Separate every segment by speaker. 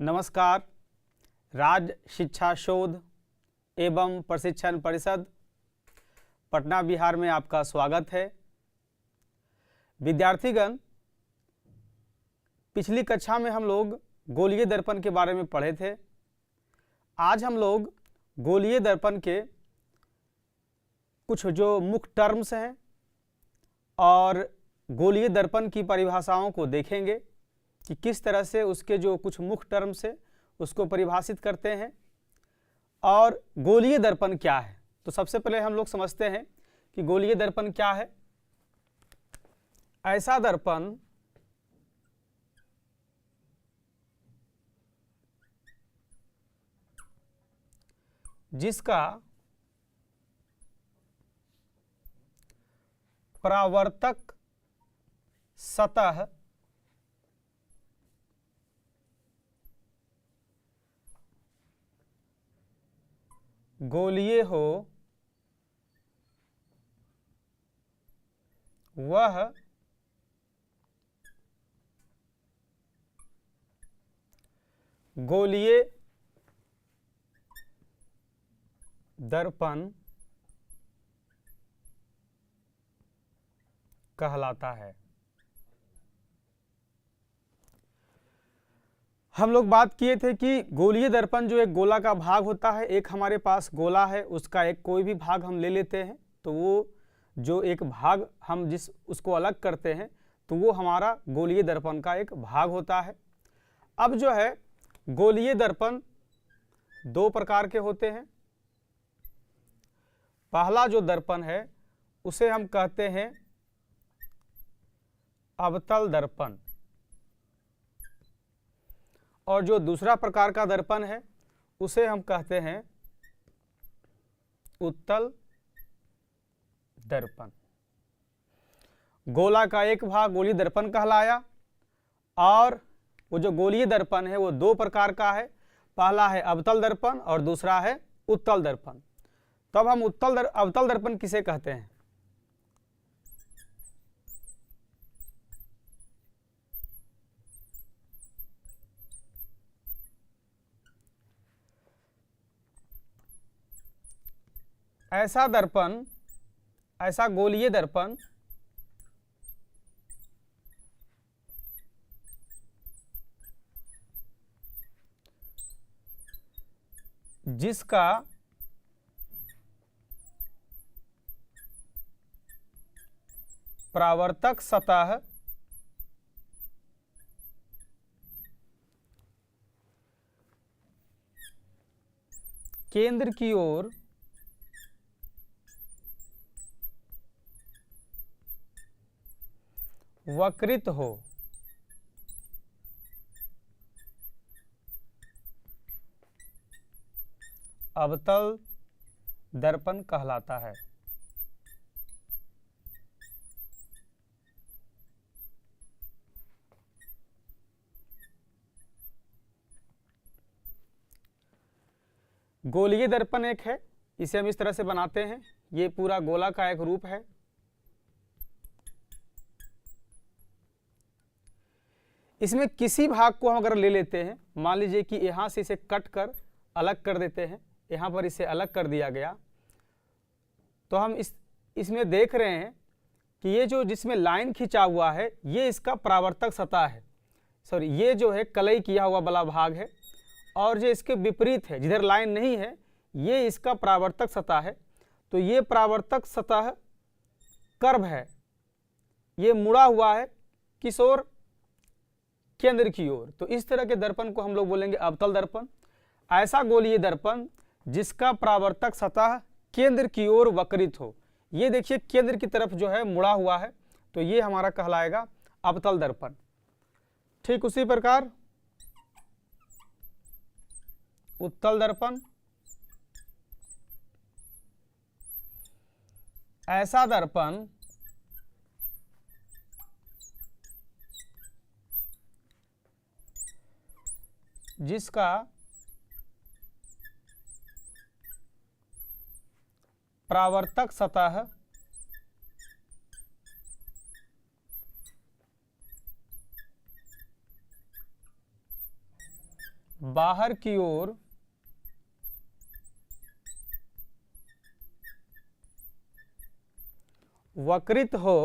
Speaker 1: नमस्कार। राज्य शिक्षा शोध एवं प्रशिक्षण परिषद पटना बिहार में आपका स्वागत है। विद्यार्थीगण, पिछली कक्षा में हम लोग गोलीय दर्पण के बारे में पढ़े थे। आज हम लोग गोलीय दर्पण के कुछ जो मुख्य टर्म्स हैं और गोलीय दर्पण की परिभाषाओं को देखेंगे कि किस तरह से उसके जो कुछ मुख्य टर्म्स है उसको परिभाषित करते हैं और गोलीय दर्पण क्या है। तो सबसे पहले हम लोग समझते हैं कि गोलीय दर्पण क्या है। ऐसा दर्पण जिसका परावर्तक सतह गोलीय हो, वह गोलीय दर्पण कहलाता है। हम लोग बात किए थे कि गोलीय दर्पण जो एक गोला का भाग होता है, एक हमारे पास गोला है, उसका एक कोई भी भाग हम ले लेते हैं तो वो जो एक भाग हम उसको अलग करते हैं तो वो हमारा गोलीय दर्पण का एक भाग होता है। अब जो है गोलीय दर्पण दो प्रकार के होते हैं। पहला जो दर्पण है उसे हम कहते हैं अवतल दर्पण और जो दूसरा प्रकार का दर्पण है उसे हम कहते हैं उत्तल दर्पण। गोला का एक भाग गोलीय दर्पण कहलाया और वो जो गोलीय दर्पण है वो दो प्रकार का है। पहला है अवतल दर्पण और दूसरा है उत्तल दर्पण। तब हम अवतल दर्पण किसे कहते हैं? ऐसा दर्पण, ऐसा गोलीय दर्पण जिसका परावर्तक सतह केंद्र की ओर वक्रित हो, अवतल दर्पण कहलाता है। गोलीय दर्पण एक है, इसे हम इस तरह से बनाते हैं। ये पूरा गोला का एक रूप है। इसमें किसी भाग को हम अगर ले लेते हैं, मान लीजिए कि यहाँ से इसे कट कर अलग कर देते हैं, यहाँ पर इसे अलग कर दिया गया, तो हम इसमें देख रहे हैं कि ये जो जिसमें लाइन खिंचा हुआ है ये इसका परावर्तक सतह है। सॉरी, ये जो है कलई किया हुआ वाला भाग है और जो इसके विपरीत है जिधर लाइन नहीं है ये इसका परावर्तक सतह है। तो ये परावर्तक सतह कर्व है, ये मुड़ा हुआ है किस ओर? केंद्र की ओर। तो इस तरह के दर्पण को हम लोग बोलेंगे अवतल दर्पण। ऐसा गोलीय दर्पण जिसका परावर्तक सतह केंद्र की ओर वक्रित हो। ये देखिए केंद्र की तरफ जो है मुड़ा हुआ है, तो ये हमारा कहलाएगा अवतल दर्पण। ठीक उसी प्रकार उत्तल दर्पण, ऐसा दर्पण जिसका परावर्तक सतह बाहर की ओर वक्रित हो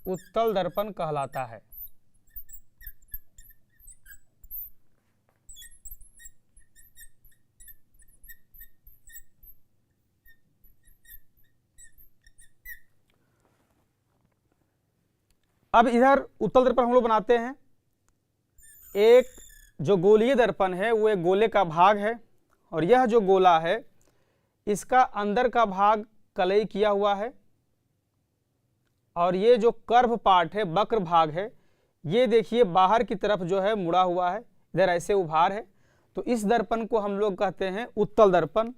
Speaker 1: उत्तल दर्पण कहलाता है। अब इधर उत्तल दर्पण हम लोग बनाते हैं। एक जो गोलीय दर्पण है वो एक गोले का भाग है, और यह जो गोला है इसका अंदर का भाग कलई किया हुआ है, और ये जो कर्व पार्ट है, वक्र भाग है, ये देखिए बाहर की तरफ जो है मुड़ा हुआ है, इधर ऐसे उभार है। तो इस दर्पण को हम लोग कहते हैं उत्तल दर्पण।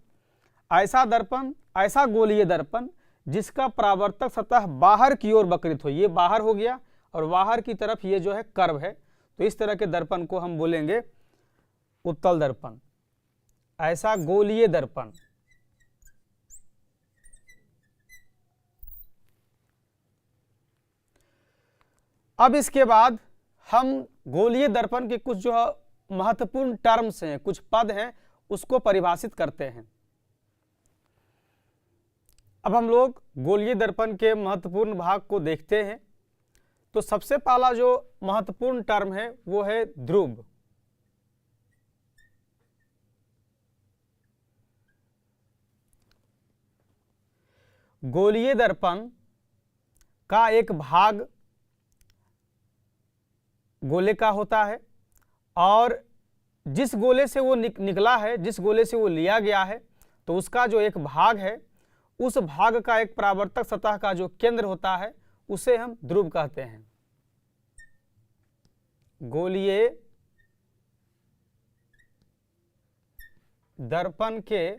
Speaker 1: ऐसा दर्पण, ऐसा गोलीय दर्पण जिसका परावर्तक सतह बाहर की ओर वक्रित हो, ये बाहर हो गया और बाहर की तरफ ये जो है कर्व है, तो इस तरह के दर्पण को हम बोलेंगे उत्तल दर्पण। ऐसा गोलीय दर्पण। अब इसके बाद हम गोलीय दर्पण के कुछ जो महत्वपूर्ण टर्म्स हैं, कुछ पद हैं, उसको परिभाषित करते हैं। अब हम लोग गोलीय दर्पण के महत्वपूर्ण भाग को देखते हैं। तो सबसे पहला जो महत्वपूर्ण टर्म है वो है ध्रुव। गोलीय दर्पण का एक भाग गोले का होता है, और जिस गोले से वो निकला है, जिस गोले से वो लिया गया है, तो उसका जो एक भाग है, उस भाग का एक परावर्तक सतह का जो केंद्र होता है उसे हम ध्रुव कहते हैं। गोलीय दर्पण के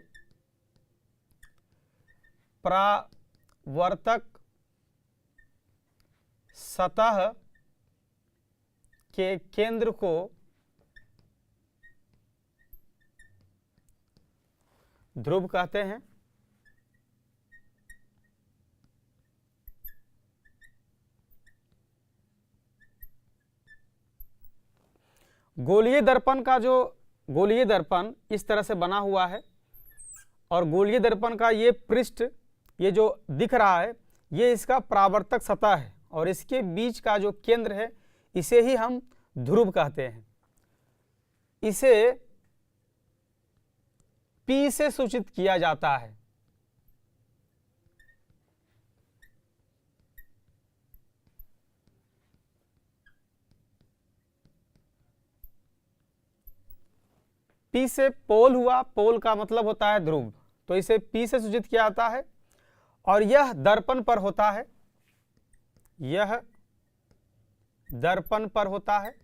Speaker 1: परावर्तक सतह के केंद्र को ध्रुव कहते हैं। गोलीय दर्पण का जो गोलीय दर्पण इस तरह से बना हुआ है, और गोलीय दर्पण का ये पृष्ठ, ये जो दिख रहा है, ये इसका परावर्तक सतह है, और इसके बीच का जो केंद्र है इसे ही हम ध्रुव कहते हैं। इसे P से सूचित किया जाता है। P से पोल हुआ, पोल का मतलब होता है ध्रुव, तो इसे P से सूचित किया जाता है, और यह दर्पण पर होता है, यह दर्पण पर होता है।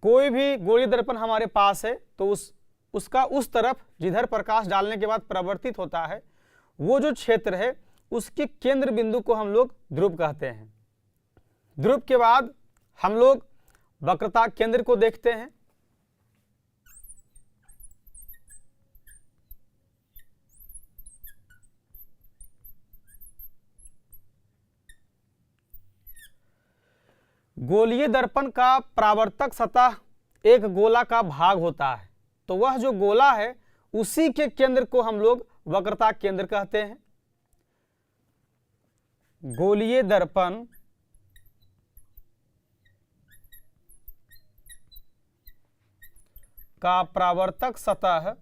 Speaker 1: कोई भी गोलीय दर्पण हमारे पास है तो उसका उस तरफ जिधर प्रकाश डालने के बाद परावर्तित होता है, वो जो क्षेत्र है उसके केंद्र बिंदु को हम लोग ध्रुव कहते हैं। ध्रुव के बाद हम लोग वक्रता केंद्र को देखते हैं। गोलीय दर्पण का परावर्तक सतह एक गोला का भाग होता है, तो वह जो गोला है उसी के केंद्र को हम लोग वक्रता केंद्र कहते हैं। गोलीय दर्पण का परावर्तक सतह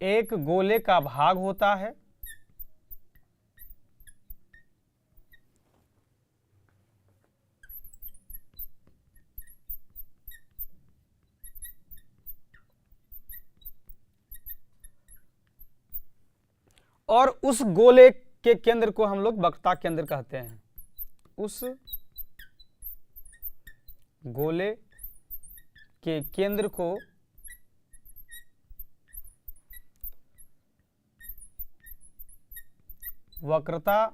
Speaker 1: एक गोले का भाग होता है, और उस गोले के केंद्र को हम लोग वक्रता केंद्र कहते हैं। उस गोले के केंद्र को वक्रता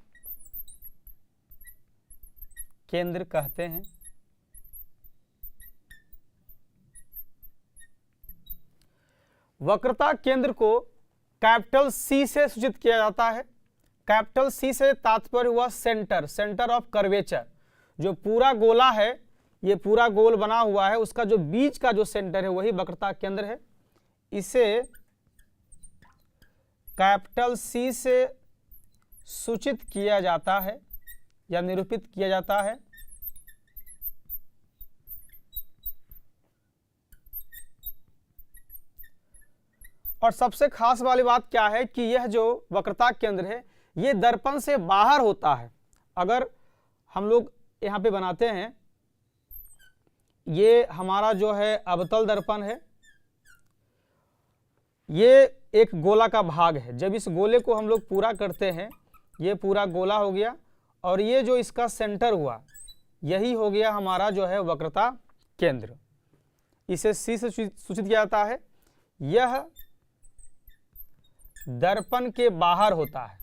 Speaker 1: केंद्र कहते हैं। वक्रता केंद्र को कैपिटल सी से सूचित किया जाता है। कैपिटल सी से तात्पर्य हुआ सेंटर, सेंटर ऑफ कर्वेचर। जो पूरा गोला है, ये पूरा गोल बना हुआ है, उसका जो बीच का जो सेंटर है वही वक्रता केंद्र है। इसे कैपिटल सी से सूचित किया जाता है या निरूपित किया जाता है। और सबसे खास वाली बात क्या है कि यह जो वक्रता केंद्र है ये दर्पण से बाहर होता है। अगर हम लोग यहाँ पे बनाते हैं, ये हमारा जो है अवतल दर्पण है, ये एक गोला का भाग है। जब इस गोले को हम लोग पूरा करते हैं, ये पूरा गोला हो गया, और ये जो इसका सेंटर हुआ यही हो गया हमारा जो है वक्रता केंद्र। इसे सी से सूचित किया जाता है। यह दर्पण के बाहर होता है।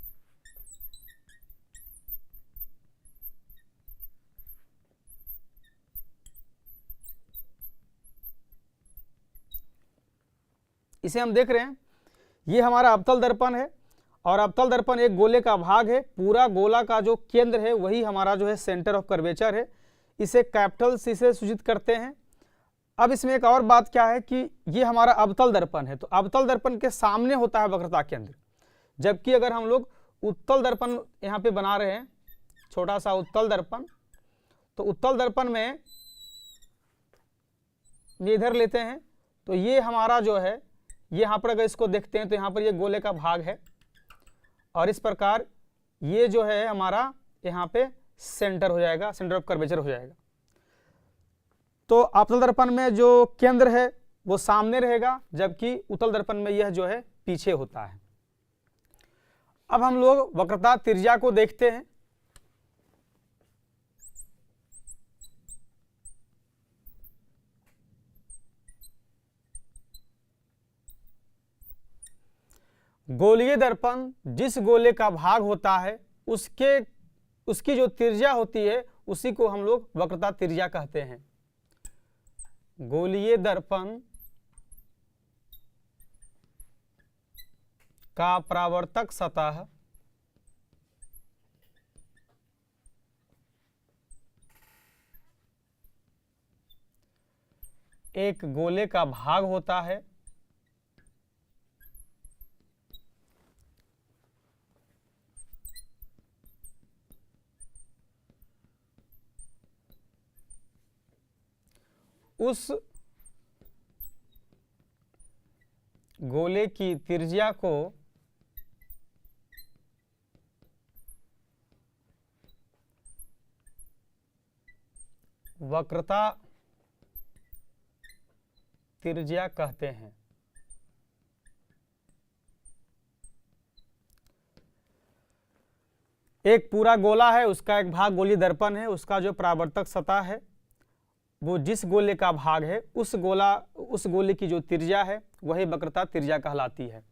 Speaker 1: इसे हम देख रहे हैं, ये हमारा अवतल दर्पण है, और अवतल दर्पण एक गोले का भाग है। पूरा गोला का जो केंद्र है वही हमारा जो है सेंटर ऑफ कर्वेचर है। इसे कैपिटल सी से सूचित करते हैं। अब इसमें एक और बात क्या है कि ये हमारा अवतल दर्पण है, तो अवतल दर्पण के सामने होता है वक्रता केंद्र। जबकि अगर हम लोग उत्तल दर्पण यहाँ पे बना रहे हैं, छोटा सा उत्तल दर्पण, तो उत्तल दर्पण में ये इधर लेते हैं, तो ये हमारा जो है, ये यहाँ पर अगर इसको देखते हैं तो यहाँ पर ये गोले का भाग है, और इस प्रकार ये जो है हमारा यहाँ पे सेंटर हो जाएगा, सेंटर ऑफ कर्वेचर हो जाएगा। तो अवतल दर्पण में जो केंद्र है वो सामने रहेगा, जबकि उत्तल दर्पण में यह जो है पीछे होता है। अब हम लोग वक्रता त्रिज्या को देखते हैं। गोलीय दर्पण जिस गोले का भाग होता है उसकी जो त्रिज्या होती है उसी को हम लोग वक्रता त्रिज्या कहते हैं। गोलीय दर्पण का परावर्तक सतह एक गोले का भाग होता है। उस गोले की त्रिज्या को वक्रता त्रिज्या कहते हैं। एक पूरा गोला है, उसका एक भाग गोलीय दर्पण है, उसका जो परावर्तक सतह है वो जिस गोले का भाग है उस गोले की जो त्रिज्या है वही वक्रता त्रिज्या कहलाती है।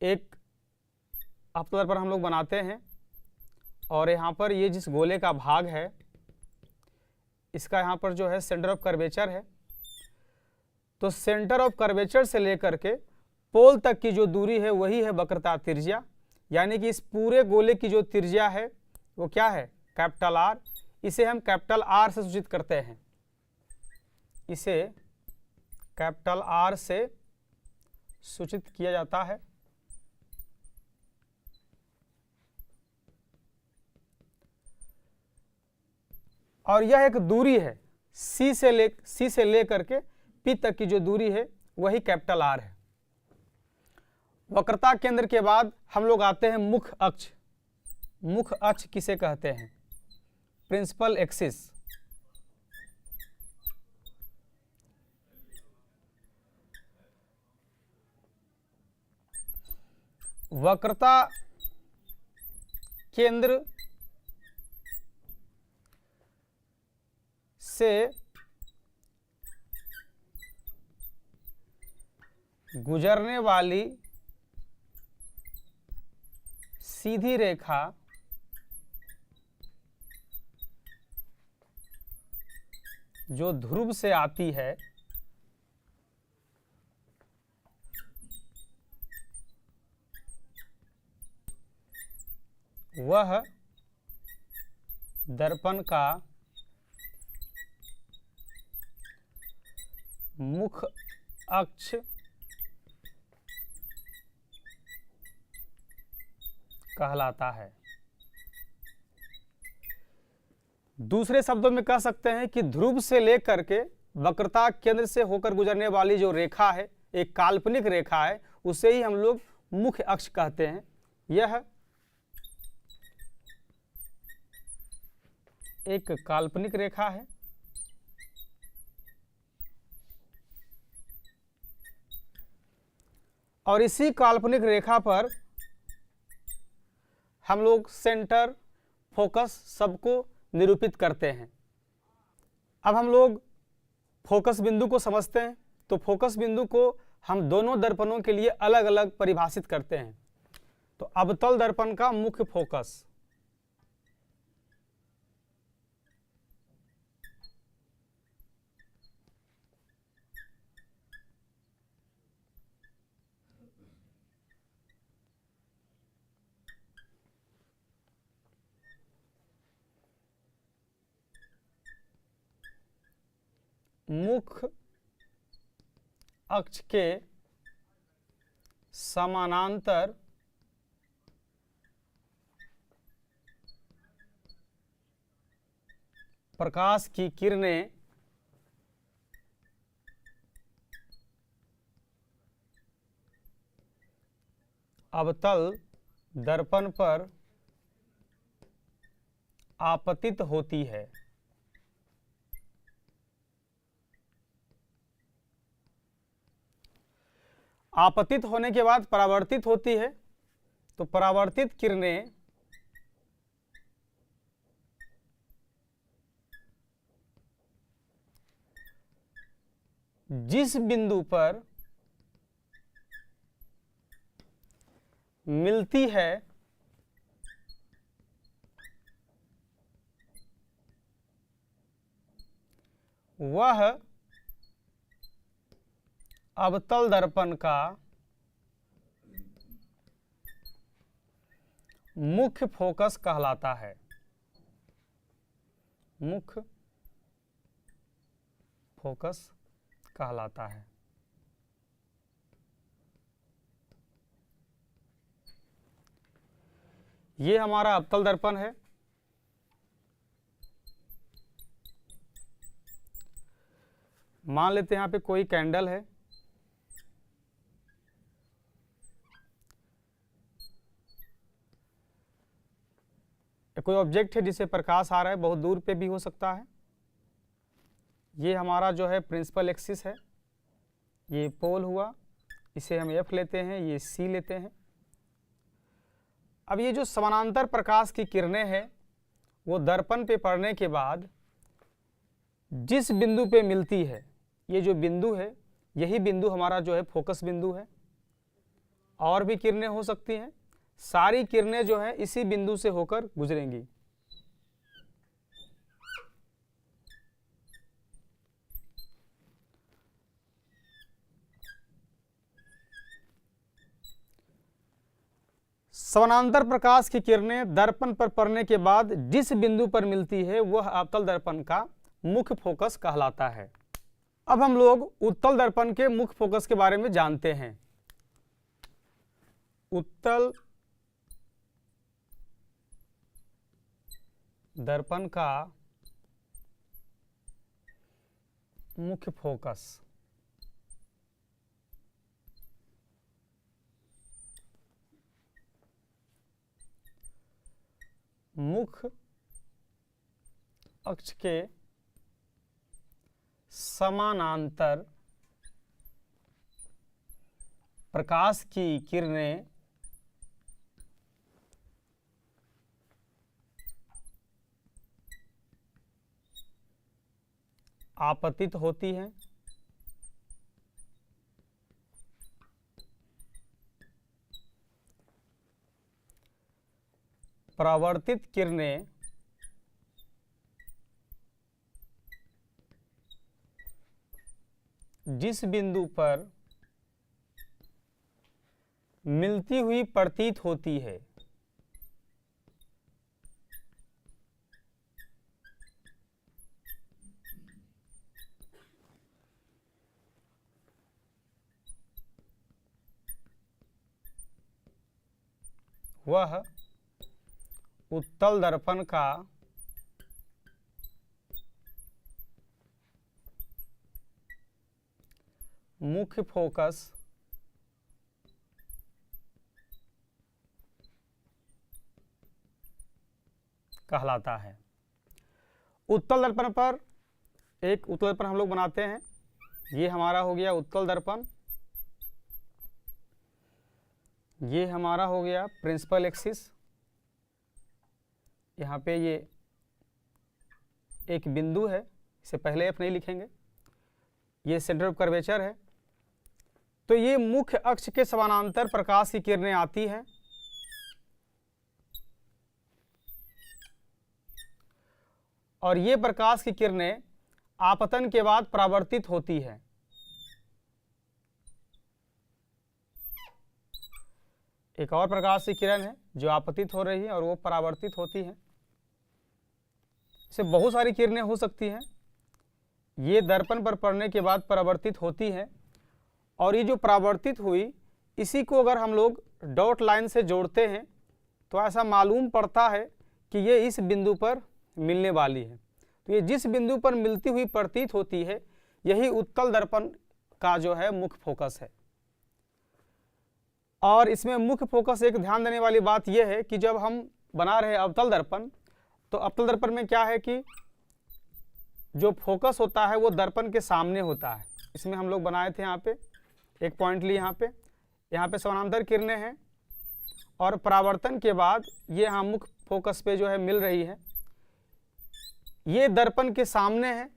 Speaker 1: एक अवतल दर्पण हम लोग बनाते हैं, और यहाँ पर ये जिस गोले का भाग है इसका यहाँ पर जो है सेंटर ऑफ कर्वेचर है। तो सेंटर ऑफ कर्वेचर से लेकर के पोल तक की जो दूरी है वही है वक्रता त्रिज्या। यानी कि इस पूरे गोले की जो त्रिज्या है वो क्या है, कैपिटल आर। इसे हम कैपिटल आर से सूचित करते हैं। इसे कैपिटल आर से सूचित किया जाता है। और यह एक दूरी है, सी से लेकर के पी तक की जो दूरी है वही कैपिटल आर है। वक्रता केंद्र के बाद हम लोग आते हैं मुख्य अक्ष। मुख्य अक्ष किसे कहते हैं, प्रिंसिपल एक्सिस। वक्रता केंद्र से गुजरने वाली सीधी रेखा जो ध्रुव से आती है वह दर्पण का मुख अक्ष कहलाता है। दूसरे शब्दों में कह सकते हैं कि ध्रुव से लेकर के वक्रता केंद्र से होकर गुजरने वाली जो रेखा है, एक काल्पनिक रेखा है, उसे ही हम लोग मुख्य अक्ष कहते हैं। यह एक काल्पनिक रेखा है और इसी काल्पनिक रेखा पर हम लोग सेंटर, फोकस सबको निरूपित करते हैं। अब हम लोग फोकस बिंदु को समझते हैं। तो फोकस बिंदु को हम दोनों दर्पणों के लिए अलग अलग परिभाषित करते हैं। तो अवतल दर्पण का मुख्य फोकस, मुख्य अक्ष के समानांतर प्रकाश की किरणें अवतल दर्पण पर आपतित होती है। आपतित होने के बाद परावर्तित होती है। तो परावर्तित किरणें जिस बिंदु पर मिलती है वह अवतल दर्पण का मुख्य फोकस कहलाता है। मुख्य फोकस कहलाता है। ये हमारा अवतल दर्पण है। मान लेते हैं यहाँ पे कोई कैंडल है, कोई ऑब्जेक्ट है जिसे प्रकाश आ रहा है, बहुत दूर पे भी हो सकता है। ये हमारा जो है प्रिंसिपल एक्सिस है, ये पोल हुआ, इसे हम F लेते हैं, ये C लेते हैं। अब ये जो समानांतर प्रकाश की किरणें हैं वो दर्पण पे पड़ने के बाद जिस बिंदु पे मिलती है, ये जो बिंदु है यही बिंदु हमारा जो है फोकस बिंदु है। और भी किरणें हो सकती हैं, सारी किरणें जो है इसी बिंदु से होकर गुजरेंगी। समानांतर प्रकाश की किरणें दर्पण पर पड़ने के बाद जिस बिंदु पर मिलती है वह अवतल दर्पण का मुख्य फोकस कहलाता है। अब हम लोग उत्तल दर्पण के मुख्य फोकस के बारे में जानते हैं। उत्तल दर्पण का मुख्य फोकस मुख्य अक्ष के समानांतर प्रकाश की किरणें आपतित होती हैं। परावर्तित किरणें जिस बिंदु पर मिलती हुई प्रतीत होती है वह उत्तल दर्पण का मुख्य फोकस कहलाता है। उत्तल दर्पण पर एक उत्तल दर्पण हम लोग बनाते हैं, ये हमारा हो गया उत्तल दर्पण, ये हमारा हो गया प्रिंसिपल एक्सिस। यहाँ पे ये एक बिंदु है, इसे पहले एफ नहीं लिखेंगे, ये सेंटर ऑफ कर्वेचर है। तो ये मुख्य अक्ष के समानांतर प्रकाश की किरणें आती हैं और ये प्रकाश की किरणें आपतन के बाद परावर्तित होती है। एक और प्रकाश की किरण है जो आपतित हो रही है और वो परावर्तित होती है। इससे बहुत सारी किरणें हो सकती हैं, ये दर्पण पर पड़ने के बाद परावर्तित होती है और ये जो परावर्तित हुई इसी को अगर हम लोग डॉट लाइन से जोड़ते हैं तो ऐसा मालूम पड़ता है कि ये इस बिंदु पर मिलने वाली है। तो ये जिस बिंदु पर मिलती हुई प्रतीत होती है यही उत्तल दर्पण का जो है मुख्य फोकस है। और इसमें मुख्य फोकस एक ध्यान देने वाली बात यह है कि जब हम बना रहे अवतल दर्पण, तो अवतल दर्पण में क्या है कि जो फोकस होता है वो दर्पण के सामने होता है। इसमें हम लोग बनाए थे, यहाँ पे एक पॉइंट लिए, यहाँ पे समानांतर किरणें हैं और परावर्तन के बाद ये यहाँ मुख्य फोकस पे जो है मिल रही है, ये दर्पण के सामने है,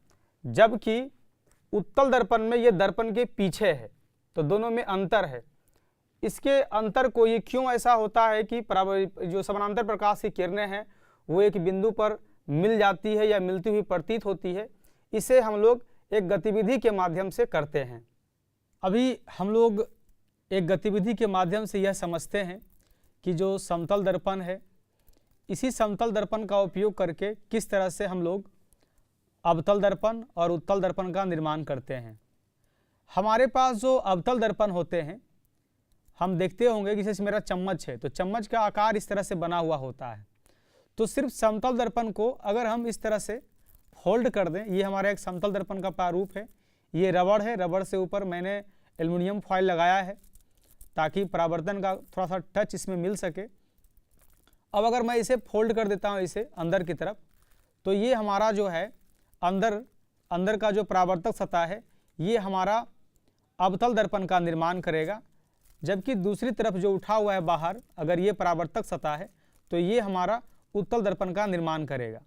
Speaker 1: जबकि उत्तल दर्पण में ये दर्पण के पीछे है। तो दोनों में अंतर है। इसके अंतर को ये क्यों ऐसा होता है कि जो समानांतर प्रकाश की किरणें हैं वो एक बिंदु पर मिल जाती है या मिलती हुई प्रतीत होती है, इसे हम लोग एक गतिविधि के माध्यम से करते हैं। अभी हम लोग एक गतिविधि के माध्यम से यह समझते हैं कि जो समतल दर्पण है, इसी समतल दर्पण का उपयोग करके किस तरह से हम लोग अवतल दर्पण और उत्तल दर्पण का निर्माण करते हैं। हमारे पास जो अवतल दर्पण होते हैं, हम देखते होंगे कि जैसे मेरा चम्मच है तो चम्मच का आकार इस तरह से बना हुआ होता है। तो सिर्फ समतल दर्पण को अगर हम इस तरह से फोल्ड कर दें, ये हमारा एक समतल दर्पण का प्रारूप है, ये रबड़ है, रबड़ से ऊपर मैंने एल्युमिनियम फॉइल लगाया है ताकि परावर्तन का थोड़ा सा टच इसमें मिल सके। अब अगर मैं इसे फोल्ड कर देता हूँ इसे अंदर की तरफ, तो ये हमारा जो है अंदर का जो परावर्तक सतह है ये हमारा अवतल दर्पण का निर्माण करेगा, जबकि दूसरी तरफ जो उठा हुआ है बाहर, अगर ये परावर्तक सतह है तो ये हमारा उत्तल दर्पण का निर्माण करेगा।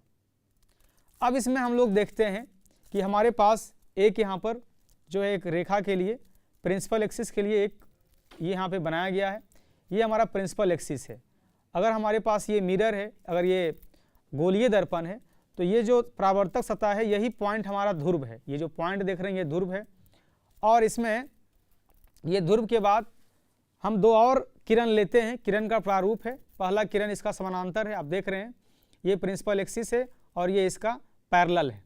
Speaker 1: अब इसमें हम लोग देखते हैं कि हमारे पास एक यहाँ पर जो है एक रेखा के लिए प्रिंसिपल एक्सिस के लिए एक ये यहाँ पे बनाया गया है, ये हमारा प्रिंसिपल एक्सिस है। अगर हमारे पास ये मिरर है, अगर ये गोलीय दर्पण है, तो ये जो परावर्तक सतह है यही पॉइंट हमारा ध्रुव है। ये जो पॉइंट देख रहे हैं ये ध्रुव है और इसमें ये ध्रुव के बाद हम दो और किरण लेते हैं। किरण का प्रारूप है, पहला किरण इसका समानांतर है, आप देख रहे हैं ये प्रिंसिपल एक्सिस है और ये इसका पैरेलल है,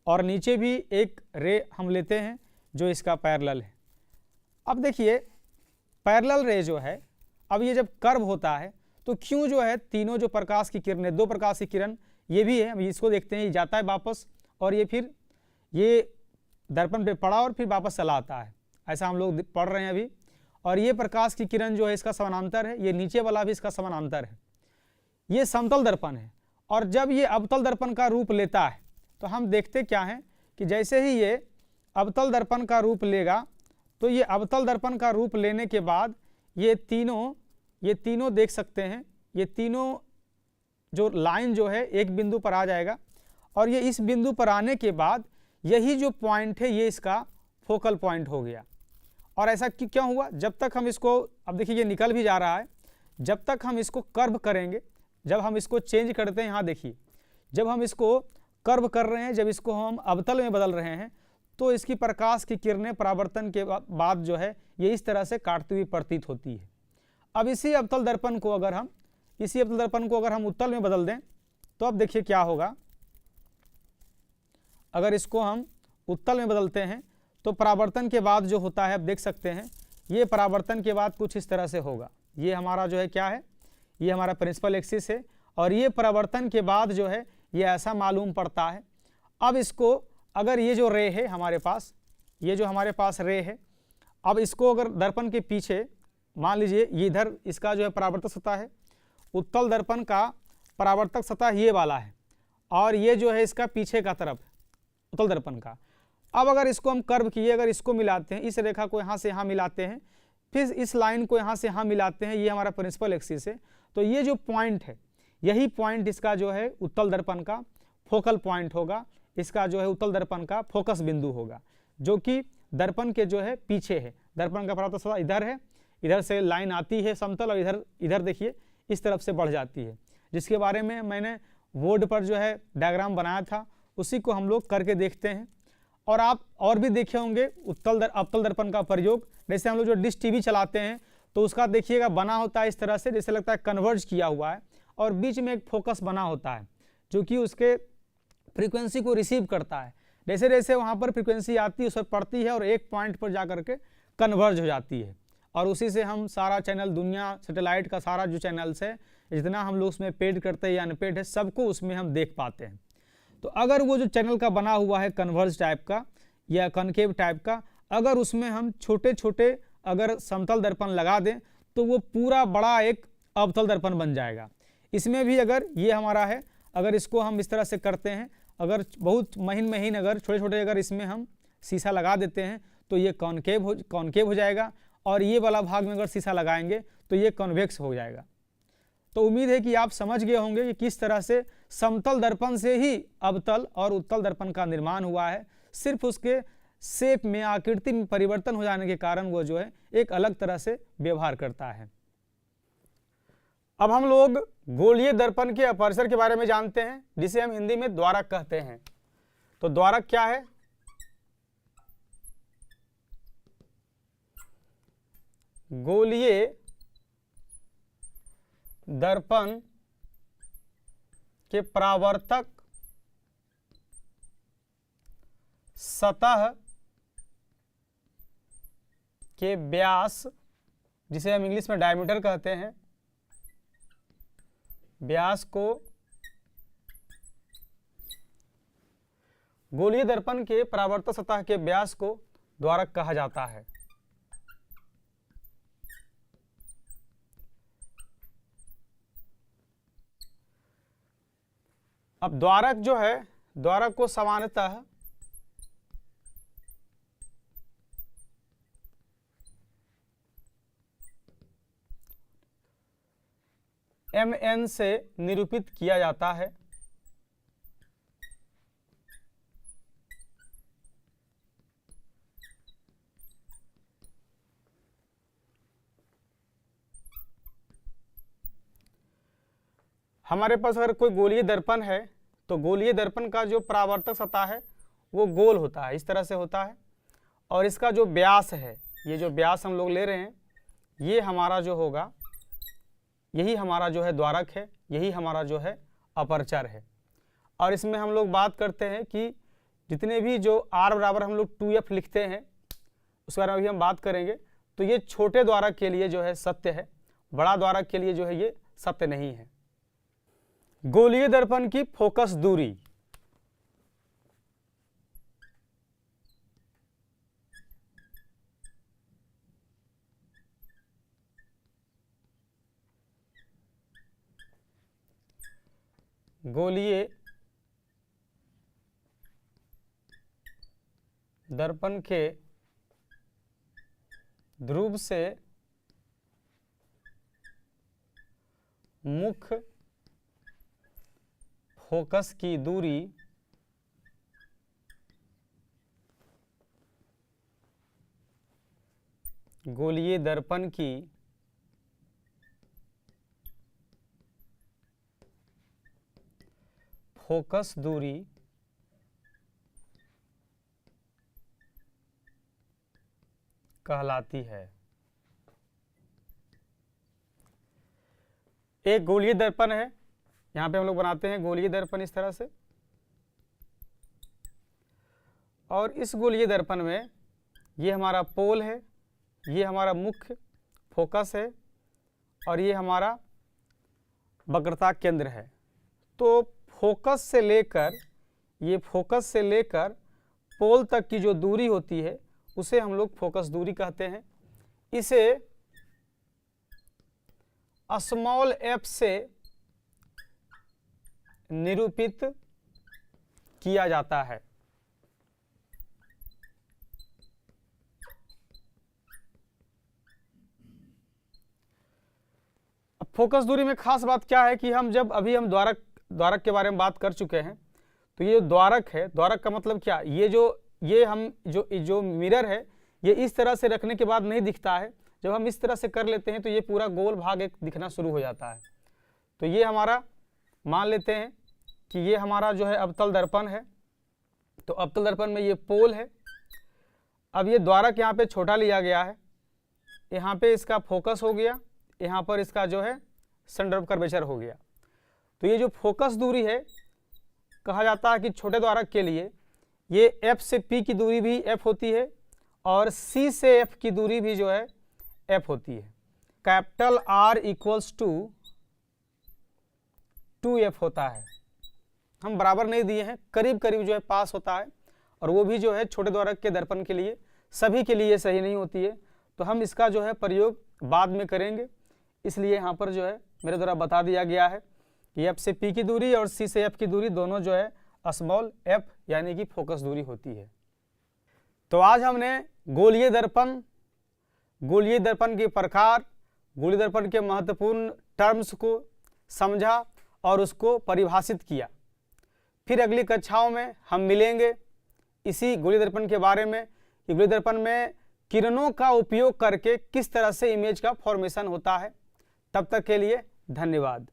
Speaker 1: और नीचे भी एक रे हम लेते हैं जो इसका पैरेलल है। अब देखिए पैरेलल रे जो है, अब ये जब कर्व होता है तो क्यों जो है तीनों जो प्रकाश की किरणें, दो प्रकाश की किरण ये भी है, हम इसको देखते हैं, ये जाता है वापस और ये फिर ये दर्पण पे पड़ा और फिर वापस चला आता है, ऐसा हम लोग पढ़ रहे हैं अभी। और ये प्रकाश की किरण जो है इसका समानांतर है, ये नीचे वाला भी इसका समानांतर है। ये समतल दर्पण है और जब ये अवतल दर्पण का रूप लेता है तो हम देखते क्या हैं कि जैसे ही ये अवतल दर्पण का रूप लेगा तो ये अवतल दर्पण का रूप लेने के बाद ये तीनों देख सकते हैं, ये तीनों जो लाइन जो है एक बिंदु पर आ जाएगा और ये इस बिंदु पर आने के बाद यही जो पॉइंट है ये इसका फोकल पॉइंट हो गया। और ऐसा क्यों हुआ? जब तक हम इसको, अब देखिए ये निकल भी जा रहा है, जब तक हम इसको कर्व करेंगे, जब हम इसको चेंज करते हैं, यहाँ देखिए जब हम इसको कर्व कर रहे हैं, जब इसको हम अवतल में बदल रहे हैं तो इसकी प्रकाश की किरणें परावर्तन के बाद जो है ये इस तरह से काटती हुई प्रतीत होती है। अब इसी अवतल दर्पण को अगर हम उत्तल में बदल दें तो अब देखिए क्या होगा। अगर इसको हम उत्तल में बदलते हैं तो परावर्तन के बाद जो होता है, आप देख सकते हैं ये परावर्तन के बाद कुछ इस तरह से होगा। ये हमारा जो है क्या है, ये हमारा प्रिंसिपल एक्सिस है, और ये परावर्तन के बाद जो है ये ऐसा मालूम पड़ता है। अब इसको अगर ये जो रे है हमारे पास, ये जो हमारे पास रे है, अब इसको अगर दर्पण के पीछे मान लीजिए ये इधर इसका जो है परावर्तक सतह है, उत्तल दर्पण का परावर्तक सतह ये वाला है, और ये जो है इसका पीछे का तरफ उत्तल दर्पण का। अब अगर इसको हम कर्व किए, अगर इसको मिलाते हैं, इस रेखा को यहाँ से यहाँ मिलाते हैं, फिर इस लाइन को यहाँ से यहाँ मिलाते हैं, ये हमारा प्रिंसिपल एक्सिस है, तो ये जो पॉइंट है यही पॉइंट इसका जो है उत्तल दर्पण का फोकल पॉइंट होगा, इसका जो है उत्तल दर्पण का फोकस बिंदु होगा, जो कि दर्पण के जो है पीछे है। दर्पण का परावर्तक सतह इधर है, इधर से लाइन आती है समतल, और इधर इधर देखिए इस तरफ से बढ़ जाती है, जिसके बारे में मैंने बोर्ड पर जो है डायग्राम बनाया था, उसी को हम लोग करके देखते हैं। और आप और भी देखे होंगे अवतल दर्पण का प्रयोग, जैसे हम लोग जो डिश टीवी चलाते हैं तो उसका देखिएगा बना होता है इस तरह से, जैसे लगता है कन्वर्ज किया हुआ है, और बीच में एक फोकस बना होता है जो कि उसके फ्रीक्वेंसी को रिसीव करता है। जैसे जैसे वहाँ पर फ्रीक्वेंसी आती है उस पर पड़ती है और एक पॉइंट पर जा करके कन्वर्ज हो जाती है, और उसी से हम सारा चैनल, दुनिया सैटेलाइट का सारा जो चैनल्स है, जितना हम लोग उसमें पेड करते हैं या अनपेड है, सबको उसमें हम देख पाते हैं। तो अगर वो जो चैनल का बना हुआ है कन्वर्ज टाइप का या कनकेव टाइप का, अगर उसमें हम छोटे छोटे अगर समतल दर्पण लगा दें तो वो पूरा बड़ा एक अवतल दर्पण बन जाएगा। इसमें भी अगर ये हमारा है, अगर इसको हम इस तरह से करते हैं, अगर बहुत महीन महीन अगर छोटे छोटे अगर इसमें हम शीशा लगा देते हैं तो ये कॉनकेव हो जाएगा, और ये वाला भाग में अगर शीशा लगाएंगे तो ये कॉन्वेक्स हो जाएगा। तो उम्मीद है कि आप समझ गए होंगे कि किस तरह से समतल दर्पण से ही अवतल और उत्तल दर्पण का निर्माण हुआ है। सिर्फ उसके शेप में, आकृति में परिवर्तन हो जाने के कारण वो जो है एक अलग तरह से व्यवहार करता है। अब हम लोग गोलीय दर्पण के अपर्चर के बारे में जानते हैं, जिसे हम हिंदी में द्वारक कहते हैं। तो द्वारक क्या है? गोलीय दर्पण के परावर्तक सतह के व्यास, जिसे हम इंग्लिश में डायमीटर कहते हैं, व्यास को गोलीय दर्पण के परावर्तक सतह के व्यास को द्वारक कहा जाता है। अब द्वारक जो है, द्वारक को सामान्यतः mn से निरूपित किया जाता है। हमारे पास अगर कोई गोलीय दर्पण है तो गोलीय दर्पण का जो परावर्तक सतह है वो गोल होता है, इस तरह से होता है, और इसका जो व्यास है, ये जो व्यास हम लोग ले रहे हैं, ये हमारा जो होगा, यही हमारा जो है द्वारक है, यही हमारा जो है अपर्चर है। और इसमें हम लोग बात करते हैं कि जितने भी जो r बराबर हम लोग 2f लिखते हैं उसके बारे में भी हम बात करेंगे। तो ये छोटे द्वारक के लिए जो है सत्य है, बड़ा द्वारक के लिए जो है ये सत्य नहीं है। गोलीय दर्पण की फोकस दूरी, गोलीय दर्पण के ध्रुव से मुख्य फोकस की दूरी गोलीय दर्पण की फोकस दूरी कहलाती है। एक गोलीय दर्पण है, यहाँ पे हम लोग बनाते हैं गोलीय दर्पण इस तरह से, और इस गोलीय दर्पण में ये हमारा पोल है, ये हमारा मुख्य फोकस है, और ये हमारा वक्रता केंद्र है। तो फोकस से लेकर, ये फोकस से लेकर पोल तक की जो दूरी होती है उसे हम लोग फोकस दूरी कहते हैं। इसे स्मॉल f से निरूपित किया जाता है। फोकस दूरी में खास बात क्या है कि हम द्वारक के बारे में बात कर चुके हैं। तो ये द्वारक है, द्वारक का मतलब क्या, ये हम जो मिरर है ये इस तरह से रखने के बाद नहीं दिखता है। जब हम इस तरह से कर लेते हैं तो ये पूरा गोल भाग एक दिखना शुरू हो जाता है। तो ये हमारा मान लेते हैं कि ये हमारा जो है अवतल दर्पण है। तो अवतल दर्पण में ये पोल है। अब ये द्वारक यहाँ पे छोटा लिया गया है, यहाँ पे इसका फोकस हो गया, यहाँ पर इसका जो है सेंटर ऑफ कर्वेचर हो गया। तो ये जो फोकस दूरी है, कहा जाता है कि छोटे द्वारक के लिए ये F से P की दूरी भी F होती है और C से F की दूरी भी जो है F होती है। Capital R equals to 2F होता है। हम बराबर नहीं दिए हैं, करीब करीब जो है पास होता है, और वो भी जो है छोटे द्वारक के दर्पण के लिए, सभी के लिए सही नहीं होती है। तो हम इसका जो है प्रयोग बाद में करेंगे, इसलिए यहाँ पर जो है मेरे द्वारा बता दिया गया है कि F से P की दूरी और C से F की दूरी दोनों जो है स्मॉल f यानी कि फोकस दूरी होती है। तो आज हमने गोलीय दर्पण के प्रकार, गोलीय दर्पण के महत्वपूर्ण टर्म्स को समझा और उसको परिभाषित किया। फिर अगली कक्षाओं में हम मिलेंगे इसी गोलीय दर्पण के बारे में कि गोलीय दर्पण में किरणों का उपयोग करके किस तरह से इमेज का फॉर्मेशन होता है। तब तक के लिए धन्यवाद।